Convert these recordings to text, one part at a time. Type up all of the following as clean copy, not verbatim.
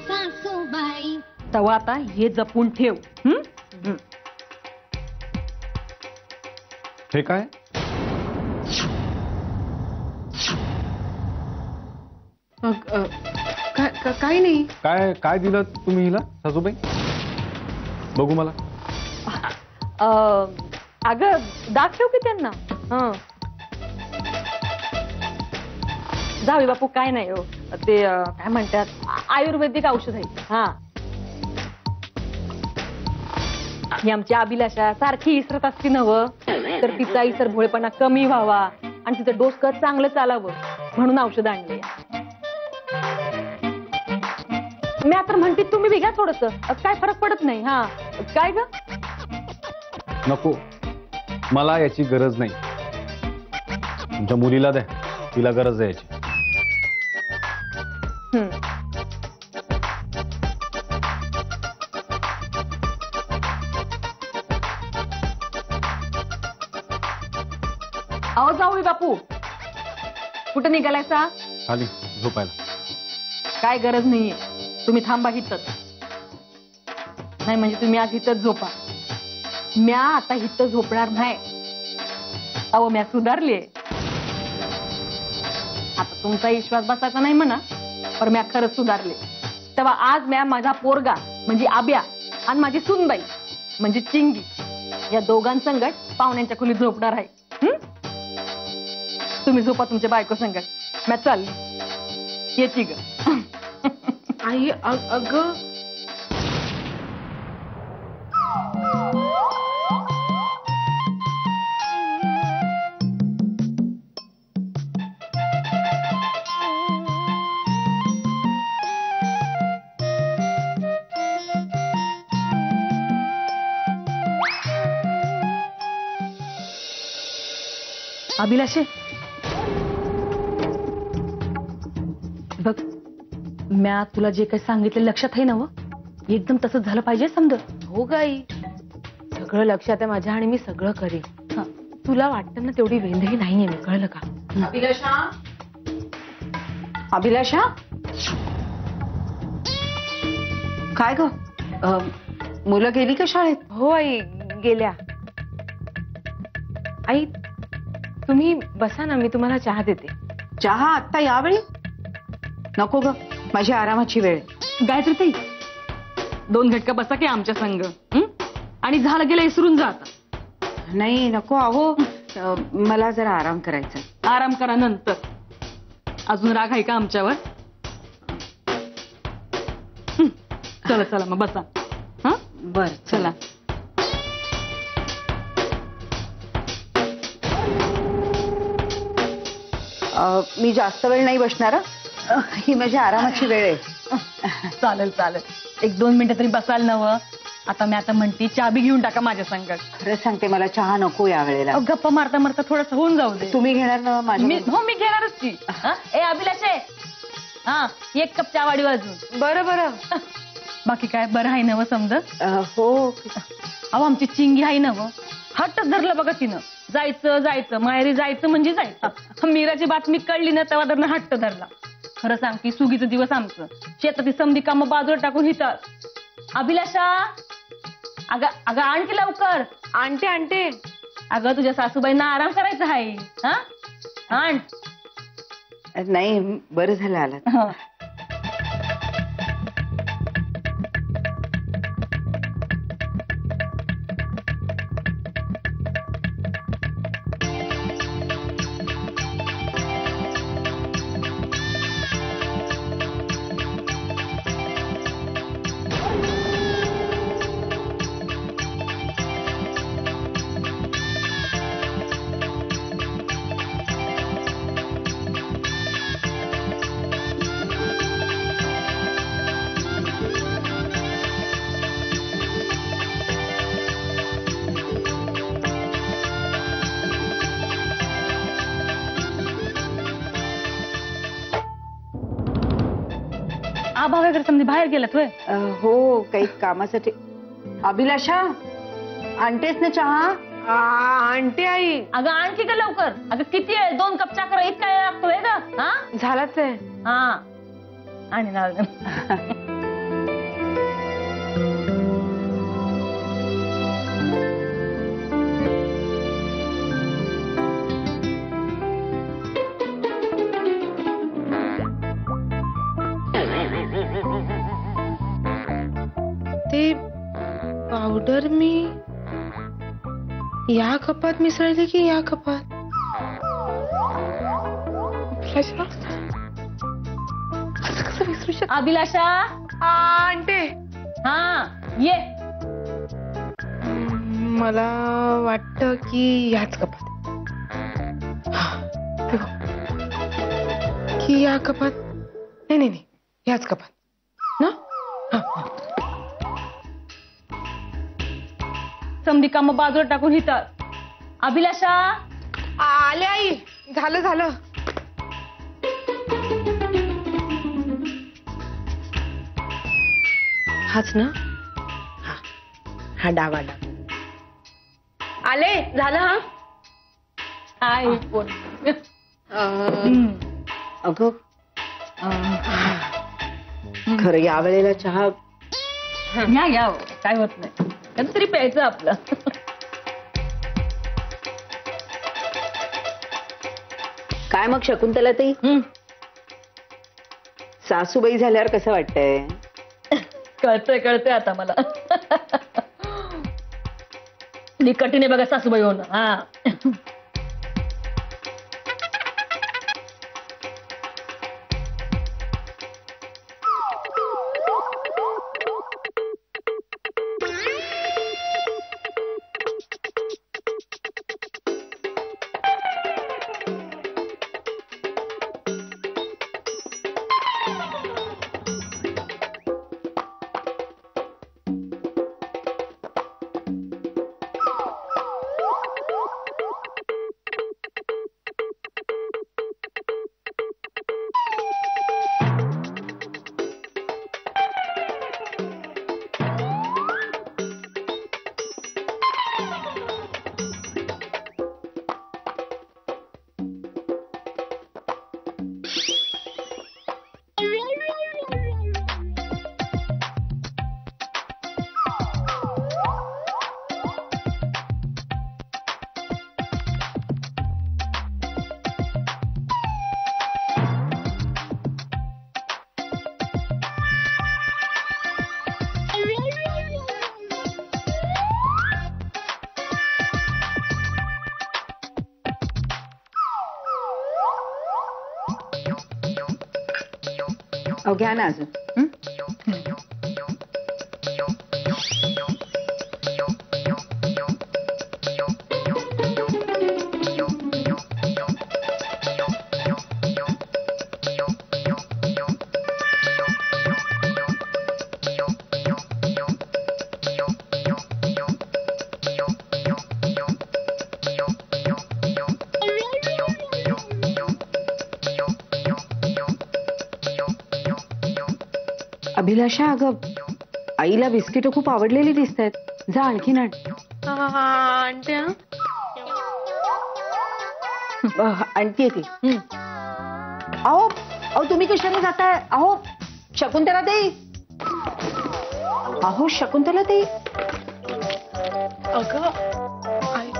सासूबाई तवा आता हे जपून ठेव. हे काय? काही नाही. काय काय दिलं तुम्ही हिला सासूबाई? बघू मला. अगं दाखव की त्यांना. जावे बापू काय नाही हो, ते काय म्हणतात आयुर्वेदिक औषध आहे. हा ही आमची अभिलाषा सारखी इसरत असती नवं, तर तिचा इसर भोळेपणा कमी व्हावा आणि तिचं डोसकं चांगलं चालावं म्हणून औषध आणले. मी आता म्हणते तुम्ही बी घ्या थोडस, काय फरक पडत नाही. हा काय ग? नको, मला याची गरज नाही. तुमच्या मुलीला द्या, तिला गरज आहे याची. अहो जाऊ बापू, कुठं निघालायचा? खाली झोपायला. काय गरज नाहीये, तुम्ही थांबा हितच. नाही म्हणजे तुम्ही आज हितच झोपा. म्या आता हित झोपणार नाही. अहो म्या सुधारले. आता तुमचा विश्वास बसायचा नाही म्हणा, पण म्या खरंच सुधारले. तेव्हा आज म्या माझा पोरगा म्हणजे आब्या आणि माझी सुनबाई म्हणजे चिंगी या दोघांसंगट पाहुण्यांच्या खोलीत झोपणार आहे. तुम्ही झोपा तुमच्या बायको संगट. म्या चालली. येते ग आई. अगं अभिलाषे बघ, म्या तुला जे काही सांगितलं लक्षात आहे ना? व एकदम तसंच झालं पाहिजे समजा. हो गाई, सगळं लक्षात आहे माझ्या आणि मी सगळं करेन. तुला वाटतं ना तेवढी वेंधही नाहीये मी, कळलं का? अभिलाषा, अभिलाषा काय ग? मुलं गेली का शाळेत? हो आई गेल्या. आई तुम्ही बसा ना, मी तुम्हाला चहा देते. चहा आत्ता यावेळी नको ग, माझी आरामाची वेळ. गायत्री ताई, 2 घटका बसा की आमच्या संग. आणि झालं गेलं विसरून जा आता. नाही नको अहो, मला जरा आराम करायचा. आराम करा नंतर. अजून राग आहे का आमच्यावर? चला चला मग बसा. बर चला. मी जास्त वेळ नाही बसणार. ही माझी आरामाची वेळ आहे. चालेल चालेल, 1-2 मिनिटं तरी बसाल नवं. आता मी आता म्हणते चाबी घेऊन टाका माझ्या संगत. खरंच सांगते, मला चहा नको या वेळेला. गप्पा मारता मारता थोडस होऊन जाऊ दे. तुम्ही घेणार ना माझ्या? हो मी घेणारच की. ए अभिलाषे, 1 कप चहा वाढी वाजून. बरं बरं. बाकी काय बरं आहे नवं समजत? हो. अहो आमची चिंगी आहे नवं, हट्टच धरलं बघा तिनं. जायचं जायचं माहेरी जायचं म्हणजे जायचं. मीराची बातमी कळली ना तेव्हा धरणं हट्ट धरला. खरं सांग की सुगीचं दिवस आमचं. शेतातील समधी कामं बाजूला टाकून हिथं. अभिलाषा, अगं अगं आणखी लवकर. आणते आणते. अगं तुझ्या सासूबाईंना आराम करायचा आहे. आण. नाही बरं झालं आलात. आबा वगैरे समजे बाहेर गेलात होय? हो काही कामासाठी. अभिलाषा, आणतेस ना चहा? आणते आई. अगं आणखी का लवकर. अगं किती आहे? 2 कप चहा करा इतका वेळ लागतोय ग. झालाच आहे. हा आणि नारळ. ते पावडर मी या कपात मिसळली की या कपात? अभिलाषा? असं कसं विसरू शकते? अभिलाषा आणते. हा ये. मला वाटतं की याच कपात. हा, हे बघ. की या कपात. नाही नाही नाही, याच कपात ना. हा, हा. समधी काम बाजूला टाकून हिथं. अभिलाषा आले आई. झालं झालं. हाच ना. हा, हा डावा डावा. आले झालं. हा काय बोल. अगं खरं यावेळेला चहा घ्या घ्या हो, काय होत नाही. कधीतरी प्यायचं आपलं. काय मग शकुंतला ताई, सासूबाई झाल्यावर कसं वाटतंय? कळतंय कळतंय आता मला. मी कठीण बघा सासूबाई होणं. हा घ्या ना अजून. अभिलाषा, अगं आईला बिस्किट खूप आवडलेली दिसत आहेत. जा आणखीन आण. आणते. आणतीये ती. अहो अहो तुम्ही कशाने जाताय? अहो शकुंतला ताई, अहो शकुंतला ताई. अगं आई.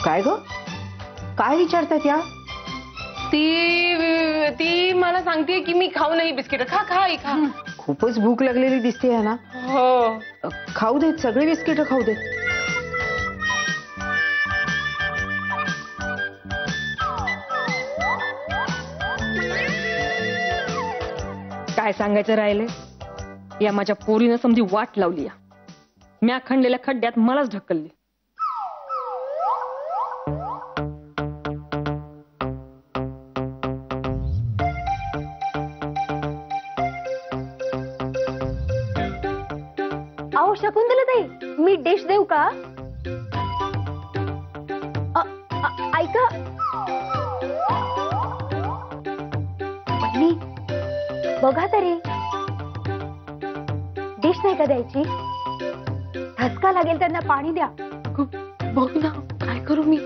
काय ग, काय विचारतात या? ती मला सांगते की मी खाऊ नाही बिस्किट. खा खा आई खा. खूपच भूक लागलेली दिसते ना. हो. खाऊ देत, सगळे बिस्किट खाऊ देत. काय सांगायचं राहिले. या माझ्या पोरीनं समजी वाट लावली. म्या खणलेल्या खड्ड्यात मलाच ढकलली. अहो शकुंतला ताई, मी डिश देऊ का? ऐका बहिणी, बघा तरी, डिश नाही का द्यायची? ठसका लागेल त्यांना, पाणी द्या. अगं बघ ना, काय करू मी?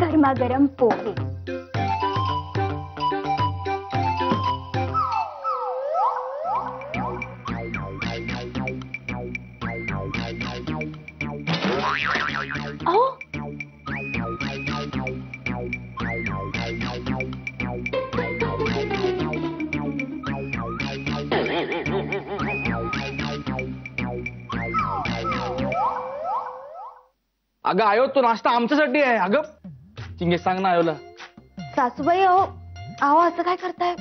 गरमागरम पोहे. अहो, अगं आयो, तो नाश्ता आमच्यासाठी आहे. अगं चिंगे, सांग ना आयोला. सासूबाई, अहो अहो असं काय करताय?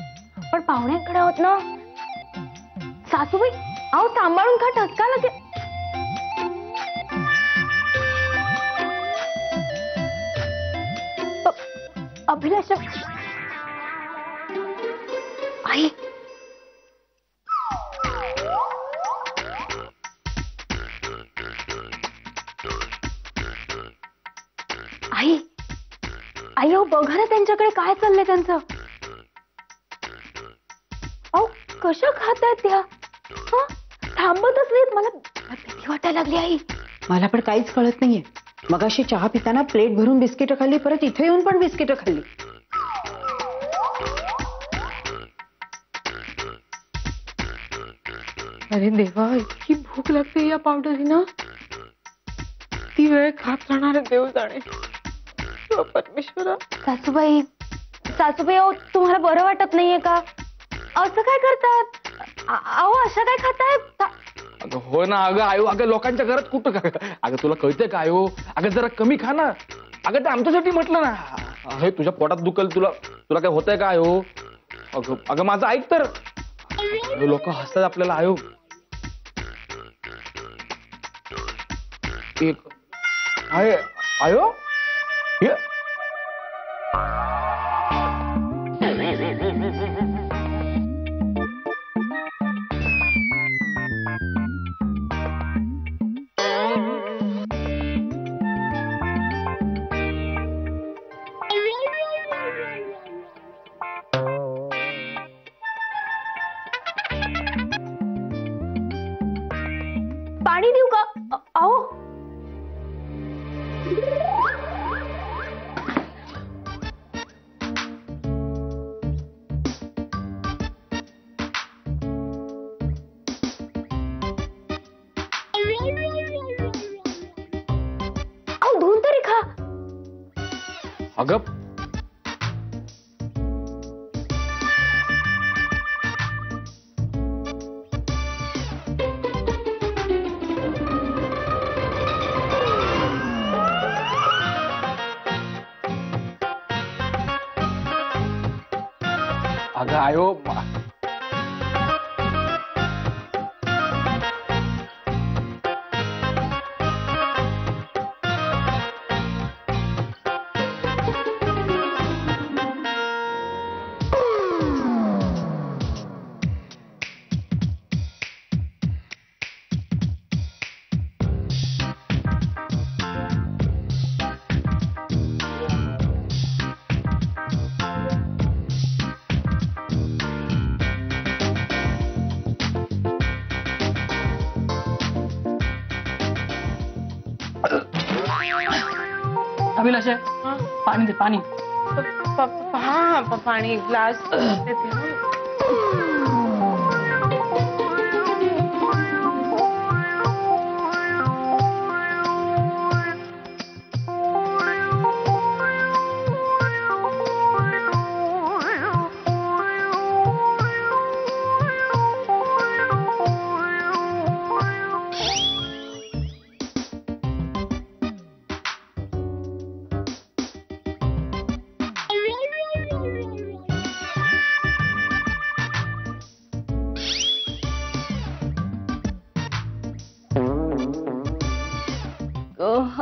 पण पाहुण्यांकडे आहोत ना. सासूबाई, अहो सांभाळून खा, ठसका लागेल. अभिलाष, आई, आई, आई, अहो बघा ना त्यांच्याकडे काय चाललंय त्यांचं. अहो कशा खातायत त्या? हं? थांबतच नाहीत. मला भीती वाटायला लागली आई. मला पण काहीच कळत नाहीये. मगाशी चहा पिताना प्लेट भरून बिस्किटं खाल्ली, परत इथे येऊन पण बिस्किटं खाल्ली. अरे देवा, इतकी भूक लागते या पावडरीनं. ती वेळ खात राहणार देव जाणे. ओ परमेश्वरा. सासूबाई, सासूबाई, अहो तुम्हाला बरं वाटत नाहीये का? असं काय करतात? अहो असं काय खातायत? अगं हो ना. अगं आयो, अगं लोकांच्या घरात कुठं का? अगं तुला कळतंय का आयो? अगं जरा कमी खा ना. अगं ते आमच्यासाठी म्हटलं ना. हे तुझ्या पोटात दुखल, तुला काय होतंय का आयो? अगं अगं माझं ऐक तर. लोक हसतात आपल्याला आयो. एक आहे आयो. हे पाणी देऊ का? अहो धुवून तरी खा. अगं अगं आयो. अभिलाष, पाणी दे, पाणी. हा पाणी ग्लास देते ना.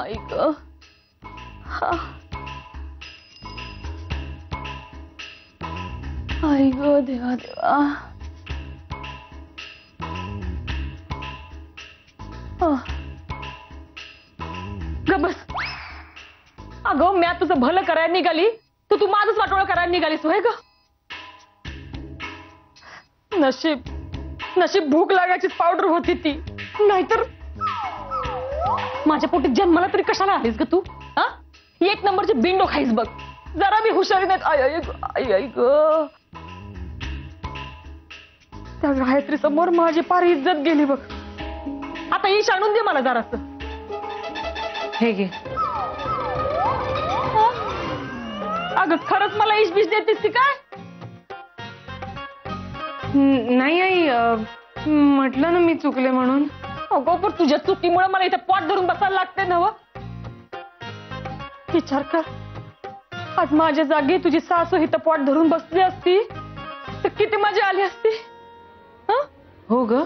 आई ग. आई ग देवा देवा. ग बस. अगं म्या तुझं भलं करायला निघाली तर तू माझंच वाटोळं करायला निघालीस होय ग. नशीब नशीब भूक लागायची पावडर होती ती, नाहीतर माझ्या पोटी जन्माला तरी कशाला आलीस ग तू? हा, एक नंबरची बिंडो खाईस बघ. जरा मी हुशारी नाही. आई आई ग, त्या गायत्री समोर माझी पार इज्जत गेली बघ. आता ईश आणून दे मला जरास. हे घे. अगं खरंच मला ईश बीश देतेस ती काय? नाही आई, म्हटलं ना मी चुकले म्हणून. अगो पण तुझ्या चुकीमुळे मला इथे पोट धरून बसायला लागते ना. विचार कर, आज माझ्या जागी तुझी सासू इथं पोट धरून बसली असती तर किती मजा आली असती. हो ग,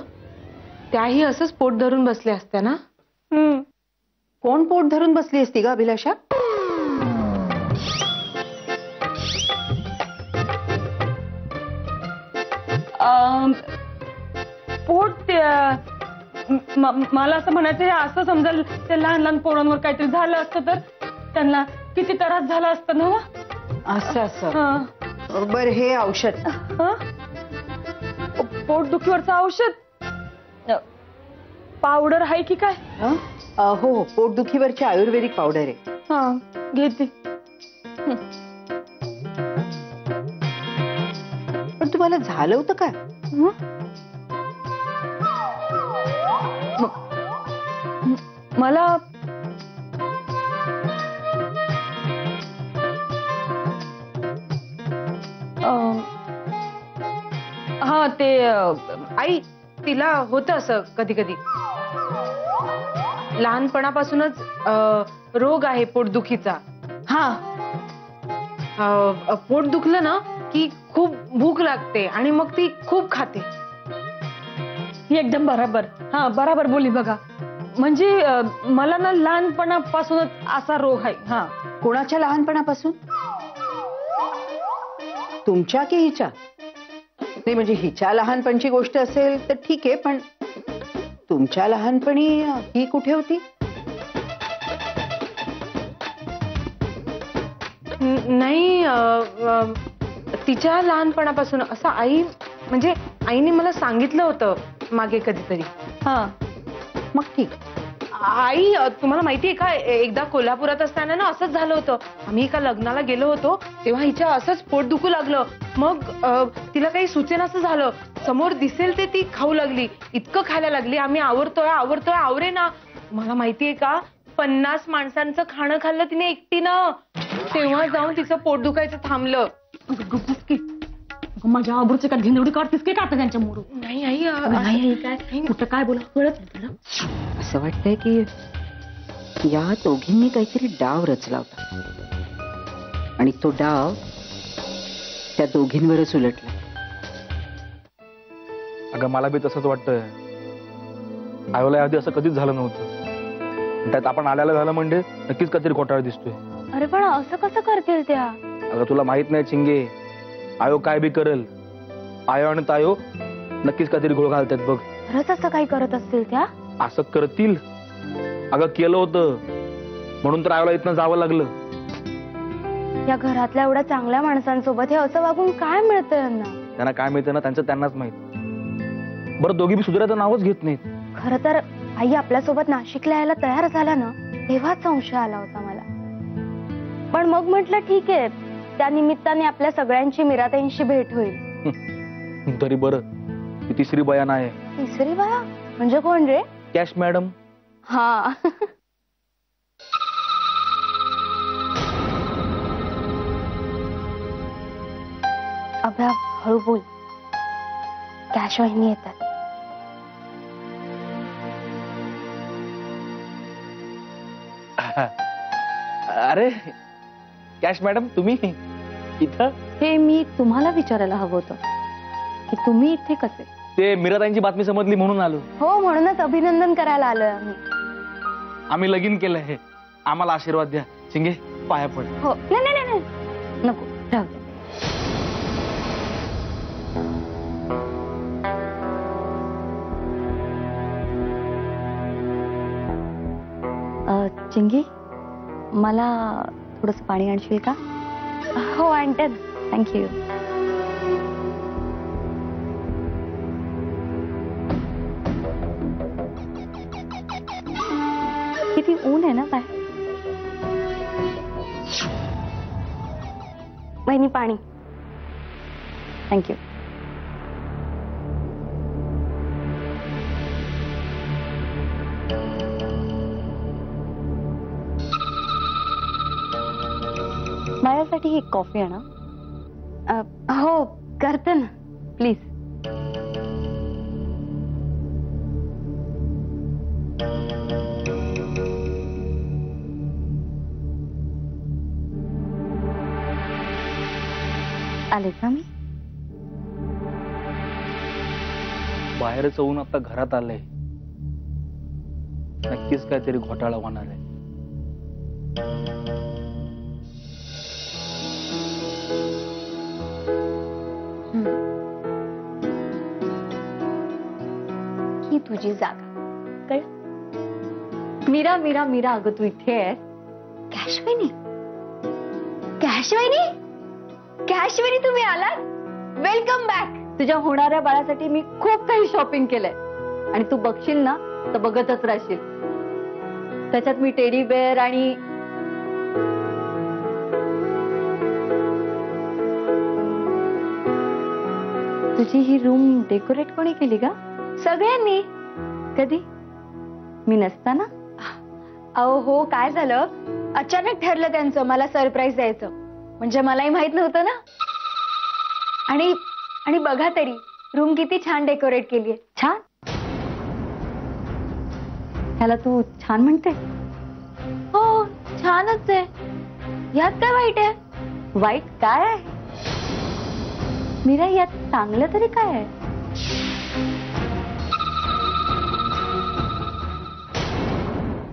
त्याही असंच पोट धरून बसले असत्या ना. कोण पोट धरून बसली असती ग अभिलाषा? पोट मला असं म्हणायचं, हे असं समजाल ते लहान लहान पोरांवर काहीतरी झालं असतं तर त्यांना किती त्रास झाला असतं ना. असं असं. बर, हे औषध. पोटदुखीवरचं औषध पावडर आहे की काय? हो, पोटदुखीवरची आयुर्वेदिक पावडर आहे. हा, घेते. पण तुम्हाला झालं होतं काय? मला हा ते आई, तिला होतं असं कधी कधी. लहानपणापासूनच रोग आहे पोटदुखीचा. हा, पोट दुखलं ना की खूप भूक लागते आणि मग ती खूप खाते. एकदम बरोबर. हा, बरोबर बोली बघा. म्हणजे मला ना लहानपणापासूनच असा रोग आहे. हा. कोणाच्या लहानपणापासून? तुमच्या की हिच्या? नाही म्हणजे हिच्या लहानपणची गोष्ट असेल तर ठीक आहे, पण तुमच्या लहानपणी ही कुठे होती? नाही, तिच्या लहानपणापासून असं आई, म्हणजे आईने मला सांगितलं होतं मागे कधीतरी. हा, मग ठीक. आई, तुम्हाला माहितीये का, एकदा कोल्हापुरात असताना ना असंच झालं होतं. आम्ही एका लग्नाला गेलो होतो तेव्हा हिच्या असंच पोट दुखू लागलं. मग तिला काही सुचेनासं झालं. समोर दिसेल ते ती खाऊ लागली. इतकं खायला लागली, आम्ही आवरतोय आवरतोय आवरे ना. मला माहितीये का, 50 माणसांचं खाणं खाल्लं तिने एकटीनं. तेव्हा जाऊन तिचं पोट दुखायचं थांबलं. माझ्या आबरूचे का धिंडवडी काढतेस की काढता त्यांच्या मोरू? नाही आई, नाही काय कुठं काय बोला कळत तुला? असं वाटतंय की या दोघींनी काहीतरी डाव रचला होता आणि तो डाव त्या दोघींवरच उलटला. अगं मला बी तसंच वाटतंय. आयोला आधी असं कधीच झालं नव्हतं. त्यात आपण आल्याला झालं म्हणजे नक्कीच काहीतरी घोटाळा दिसतोय. अरे पण असं कसं करतील त्या? अगं तुला माहित नाही चिंगे, आयो काय बी करेल. आयो आणि तायो नक्कीच काहीतरी घोळ घालतात बघ. खरंच असं काही करत असतील त्या? असं करतील. अगं केलं होतं म्हणून तर आयोला इथनं जावं लागलं. या घरातल्या एवढ्या चांगल्या माणसांसोबत हे असं वागून काय मिळतं यांना? त्यांना काय मिळतं ना त्यांचं त्यांनाच माहित. बरं, दोघी बी सुधारायचं नावच घेत नाहीत. खरं तर आई आपल्यासोबत नाशिकला यायला तयार झाला ना तेव्हाच संशय आला होता मला. पण मग म्हटलं ठीक आहे, त्या निमित्ताने आपल्या सगळ्यांची मीराताईंशी भेट होईल. तरी बरं, ही तिसरी बयान आहे. तिसरी बाया म्हणजे कोण रे? Cash madam. हा. अभ्या हळू बोल, कॅश वाहिनी येतात. अरे कॅश मॅडम, तुम्ही इथं? हे मी तुम्हाला विचारायला हवं होतं की तुम्ही इथे कसे? ते मीराताईंची बातमी समजली म्हणून आलो. हो, म्हणूनच अभिनंदन करायला आलोय आम्ही. आम्ही लगीन केलंय. आम्हाला आशीर्वाद द्या. चिंगे पाया पड. हो. नाही नाही नाही नको, राहू दे. चिंगी, मला थोडस पाणी आणशील का? हो आणते ना. थँक्यू. किती ऊन आहे ना बाहेर. वहिनी पाणी. थँक्यू. माझ्यासाठी एक कॉफी आणा. हो करते ना प्लीज. आले का मी? बाहेरच ऊन आता घरात आलंय. नक्कीच काहीतरी घोटाळा होणार आहे. ही तुझी जागा कळ. मीरा मीरा मीरा, अगं तू इथे आहेस. कॅशवेनी, कॅशवेनी, कॅशवेनी तुम्ही आलात. Welcome back. तुझ्या होणाऱ्या बाळासाठी मी खूप काही शॉपिंग केलंय आणि तू बघशील ना तर बघतच राहशील. त्याच्यात मी टेडी बेअर आणि तुझी ही रूम डेकोरेट कोणी केली का? सगळ्यांनी. कधी? मी नसताना? अहो हो, काय झालं, अचानक ठरलं त्यांचं मला सरप्राईज द्यायचं. म्हणजे मलाही माहित नव्हतं ना. आणि बघा तरी रूम किती छान डेकोरेट केलीये. छान? ह्याला तू छान म्हणते? हो छानच आहे. यात काय वाईट आहे? वाईट काय आहे मीरा? यात चांगलं तरी काय आहे?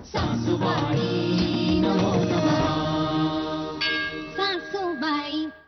सासूबाई